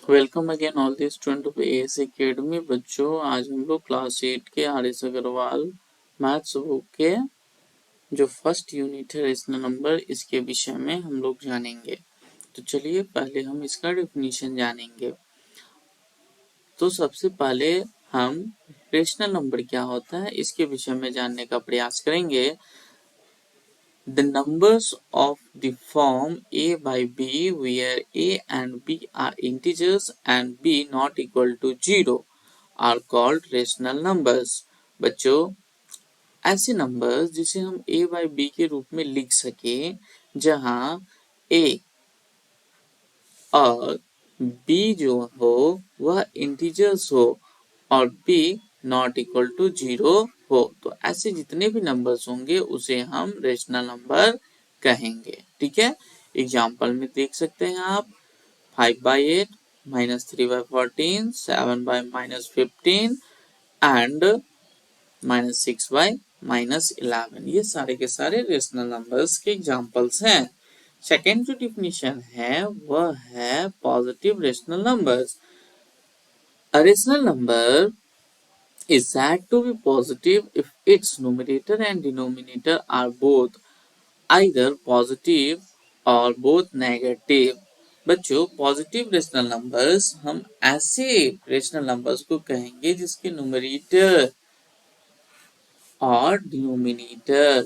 Welcome again all the student of AS academy. बच्चों, आज हम लोग क्लास 8 के R S Agarwal maths book के जो फर्स्ट यूनिट है रेशनल नंबर, इसके विषय में हम लोग जानेंगे। तो चलिए पहले हम इसका डेफिनेशन जानेंगे। तो सबसे पहले हम रेशनल नंबर क्या होता है इसके विषय में जानने का प्रयास करेंगे। The numbers of the form a by b where a and b are integers and b not equal to 0 are called rational numbers। बच्चों, ऐसे नंबर्स जिसे हम a by b के रूप में लिख सके जहां a और b जो हो वह इंटीजर्स हो और b नॉट इक्वल टू 0 हो, तो ऐसे जितने भी नंबर्स होंगे उसे हम रेशनल नंबर कहेंगे। ठीक है, एग्जाम्पल में देख सकते हैं आप 5/8, -3/14, 7/-15 एंड -6/-11। ये सारे के सारे रेशनल नंबर्स के एग्जाम्पल्स हैं। सेकेंड जो डिफिनीशन है वह है positive rational numbers. A rational number is said to be positive if its numerator and denominator are both either positive और both negative। बच्चों, पॉजिटिव रेशनल नंबर्स हम ऐसे रेशनल नंबर्स को कहेंगे जिसके न्यूमरेटर और डिनोमिनेटर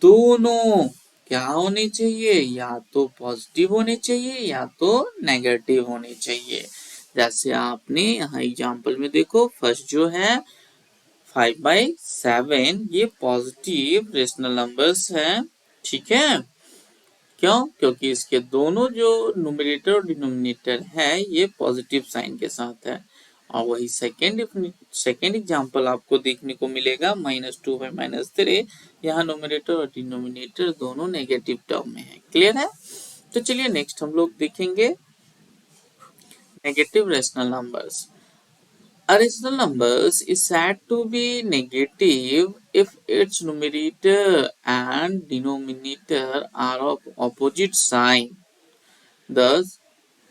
दोनों क्या होने चाहिए, या तो पॉजिटिव होने चाहिए या तो नेगेटिव होने चाहिए। जैसे आपने यहाँ एग्जाम्पल में देखो, फर्स्ट जो है 5/7, ये पॉजिटिव रेशनल नंबर्स है। ठीक है, क्यों? क्योंकि इसके दोनों जो न्यूमरेटर और डिनोमिनेटर है ये पॉजिटिव साइन के साथ है। और वही सेकेंड एग्जाम्पल आपको देखने को मिलेगा -2/-3, यहाँ न्यूमरेटर और डिनोमिनेटर दोनों नेगेटिव टर्म में है। क्लियर है? तो चलिए नेक्स्ट हम लोग देखेंगे negative rational numbers. A rational numbers is said to be negative if its numerator and denominator are of opposite sign. Thus,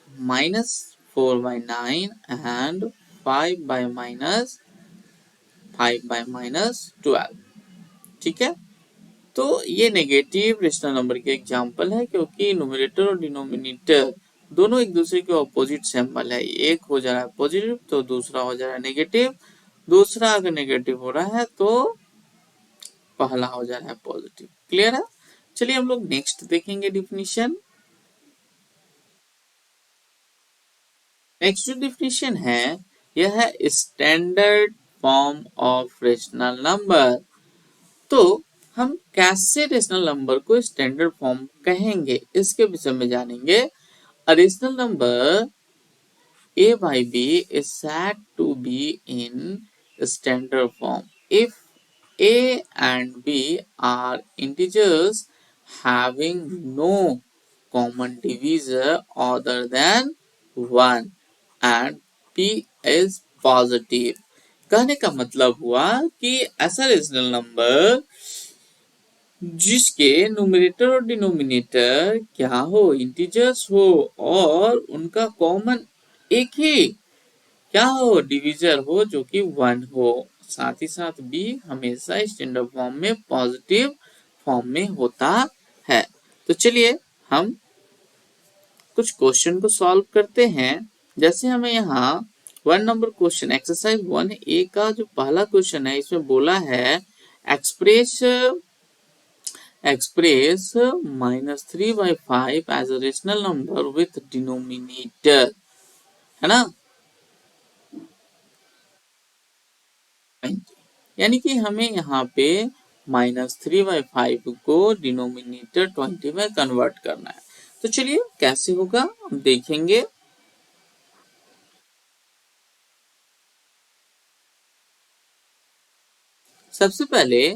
-4/9 and 5/-12। ठीक है, तो ये नेगेटिव रेशनल नंबर के एग्जाम्पल है क्योंकि न्यूमरेटर और डिनोमिनेटर दोनों एक दूसरे के ऑपोजिट सिंबल है। एक हो जा रहा है पॉजिटिव तो दूसरा हो जा रहा है नेगेटिव, दूसरा अगर नेगेटिव हो रहा है तो पहला हो जा रहा है पॉजिटिव। क्लियर है? चलिए हम लोग नेक्स्ट देखेंगे डिफिनीशन। नेक्स्ट जो डिफिनीशन है यह है standard form of rational number. तो हम कैसे रेशनल नंबर को स्टैंडर्ड फॉर्म कहेंगे इसके विषय में जानेंगे। A rational number a by b is said to be in standard form if a and b are integers having no common divisor other than 1 and b is positive। कहने का मतलब हुआ कि ऐसा रेशनल नंबर जिसके numerator और denominator क्या हो, इंटीजर्स हो और उनका कॉमन एक ही क्या हो, डिविजर हो जो कि 1 हो। साथ ही साथ बी हमेशा स्टैंडर्ड फॉर्म में पॉजिटिव फॉर्म में होता है। तो चलिए हम कुछ क्वेश्चन को सॉल्व करते हैं। जैसे हमें यहाँ 1 नंबर क्वेश्चन एक्सरसाइज 1A का जो पहला क्वेश्चन है इसमें बोला है express -3/5 as a rational number with denominator, है ना। यानी कि हमें यहाँ पे -3/5 को डिनोमिनेटर 20 में कन्वर्ट करना है। तो चलिए कैसे होगा हम देखेंगे। सबसे पहले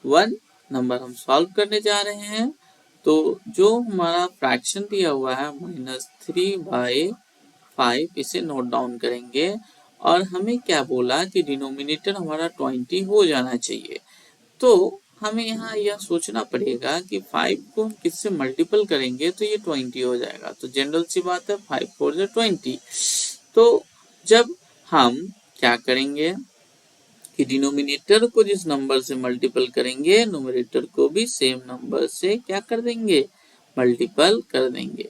1 नंबर हम सॉल्व करने जा रहे हैं। तो जो हमारा फ्रैक्शन दिया हुआ है -3/5, इसे नोट डाउन करेंगे और हमें क्या बोला कि डिनोमिनेटर हमारा 20 हो जाना चाहिए। तो हमें यहाँ यह सोचना पड़ेगा कि 5 को हम किससे मल्टीपल करेंगे तो ये 20 हो जाएगा। तो जनरल सी बात है 5 4 20। तो जब हम क्या करेंगे कि डिनोमिनेटर को जिस नंबर से मल्टीपल करेंगे न्यूमरेटर को भी सेम नंबर से क्या कर देंगे, मल्टीपल कर देंगे।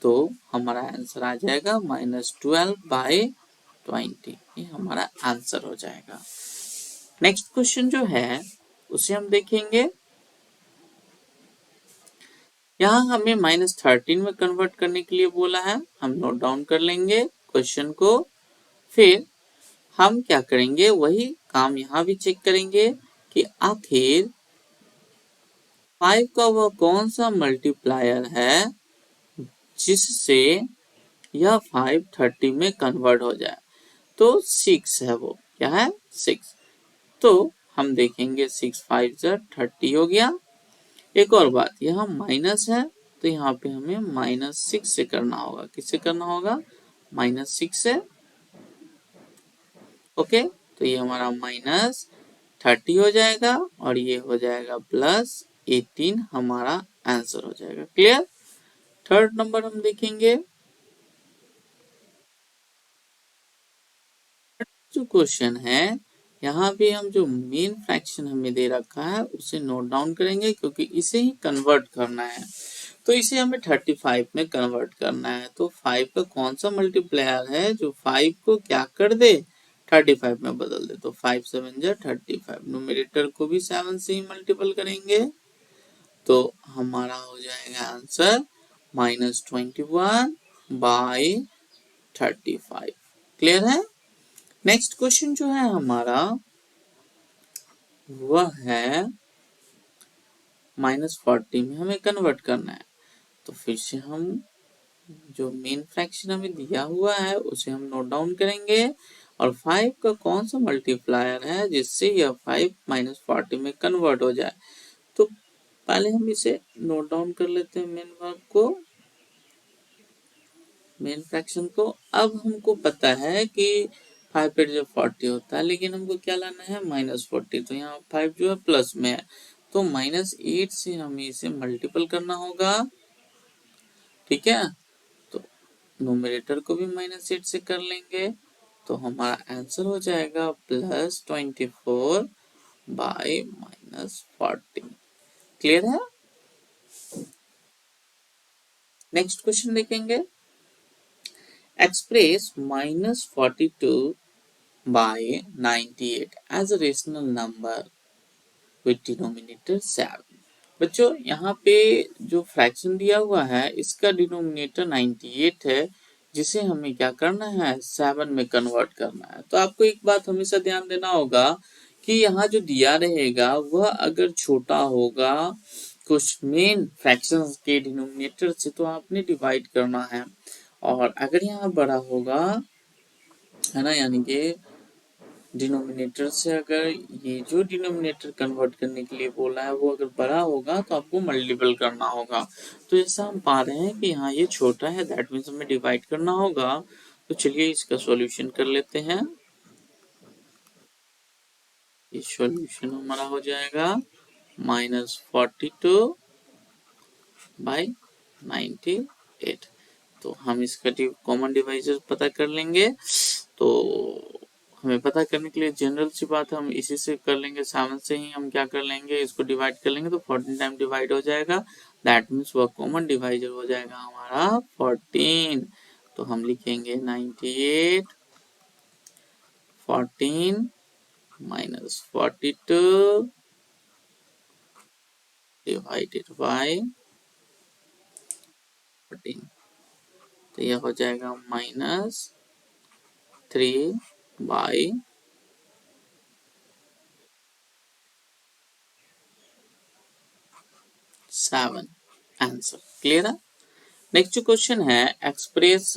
तो हमारा आंसर आ जाएगा -12/20। ये हमारा आंसर हो जाएगा। नेक्स्ट क्वेश्चन जो है उसे हम देखेंगे। यहाँ हमें -13 में कन्वर्ट करने के लिए बोला है। हम नोट डाउन कर लेंगे क्वेश्चन को, फिर हम क्या करेंगे वही काम यहाँ भी चेक करेंगे कि आखिर 5 का वह कौन सा मल्टीप्लायर है जिससे यह 5 30 में कन्वर्ट हो जाए। तो 6 है, वो क्या है 6। तो हम देखेंगे 6 5 30 हो गया। एक और बात, यहाँ माइनस है तो यहाँ पे हमें -6 से करना होगा। किससे करना होगा, -6 से। ओके, तो ये हमारा -30 हो जाएगा और ये हो जाएगा +18, हमारा आंसर हो जाएगा। क्लियर। थर्ड नंबर हम देखेंगे। जो क्वेश्चन है यहाँ पे हम जो मेन फ्रैक्शन हमें दे रखा है उसे नोट डाउन करेंगे, क्योंकि इसे ही कन्वर्ट करना है। तो इसे हमें 35 में कन्वर्ट करना है। तो 5 का कौन सा मल्टीप्लायर है जो 5 को क्या कर दे, 35 में बदल दे। तो 5 7 35, न्यूमरेटर को भी 7 से ही मल्टीपल करेंगे तो हमारा हो जाएगा आंसर -21/35। क्लियर है। नेक्स्ट क्वेश्चन जो है हमारा वह है -40 में हमें कन्वर्ट करना है। तो फिर से हम जो मेन फ्रैक्शन हमें दिया हुआ है उसे हम नोट डाउन करेंगे और 5 का कौन सा मल्टीप्लायर है जिससे यह 5 -40 में कन्वर्ट हो जाए। तो पहले हम इसे नोट डाउन कर लेते हैं मेन वर्ब को, मेन फ्रैक्शन को। अब हमको पता है कि 5 पे जब 40 होता है, लेकिन हमको क्या लाना है -40। तो यहाँ 5 जो है प्लस में है, तो -8 से हमें इसे मल्टीपल करना होगा। ठीक है, तो न्यूमरेटर को भी -8 से कर लेंगे तो हमारा आंसर हो जाएगा +24/-40। क्लियर है। नेक्स्ट क्वेश्चन देखेंगे। Express -42/98 as a rational number with denominator 7। बच्चों यहाँ पे जो फ्रैक्शन दिया हुआ है इसका डिनोमिनेटर 98 है, जिसे हमें क्या करना है 7 में कन्वर्ट करना है। तो आपको एक बात हमेशा ध्यान देना होगा कि यहाँ जो दिया रहेगा वह अगर छोटा होगा कुछ मेन फ्रैक्शंस के डिनोमिनेटर से तो आपने डिवाइड करना है, और अगर यहाँ बड़ा होगा है ना, यानी कि डिनोमिनेटर से अगर ये जो डिनोमिनेटर कन्वर्ट करने के लिए बोला है वो अगर बड़ा होगा तो आपको मल्टीपल करना होगा। तो जैसा हम पा रहे हैं कि यहाँ ये छोटा है, दैट मीन्स हमें डिवाइड करना होगा। तो चलिए इसका सॉल्यूशन कर लेते हैं। ये सॉल्यूशन हमारा हो जाएगा -42/98। तो हम इसका कॉमन डिवाइजर पता कर लेंगे। तो हमें पता करने के लिए जनरल सी बात हम इसी से कर लेंगे, 7 से ही हम क्या कर लेंगे इसको डिवाइड कर लेंगे तो 14 टाइम डिवाइड हो जाएगा। दैट मीन्स वह कॉमन डिवाइजर हो जाएगा हमारा 14। तो हम लिखेंगे 98 14 -42 डिवाइडेड बाय 14। तो यह हो जाएगा -3/7। आंसर क्लियर है। नेक्स्ट क्वेश्चन है express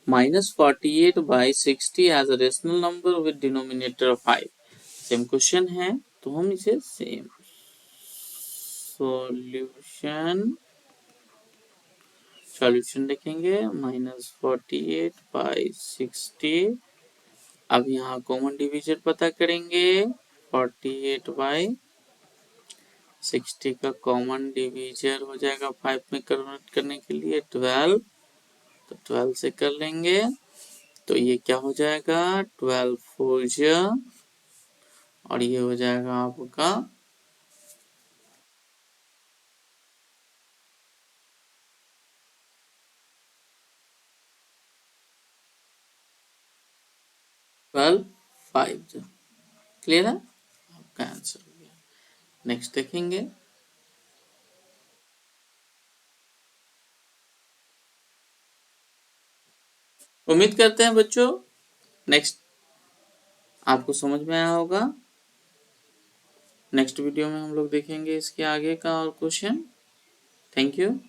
-48/60 as a rational number with denominator 5। Same question है तो हम इसे सेम सॉल्यूशन देखेंगे। -48/60। अब यहाँ कॉमन डिवीजर पता करेंगे। 48/60 का कॉमन डिवीजर हो जाएगा 5 में कन्वर्ट करने के लिए 12, तो 12 से कर लेंगे तो ये क्या हो जाएगा 12 4 और ये हो जाएगा आपका 12 5 क्लियर है आपका आंसर हो गया। नेक्स्ट देखेंगे। उम्मीद करते हैं बच्चों नेक्स्ट आपको समझ में आया होगा। नेक्स्ट वीडियो में हम लोग देखेंगे इसके आगे का और क्वेश्चन। Thank you.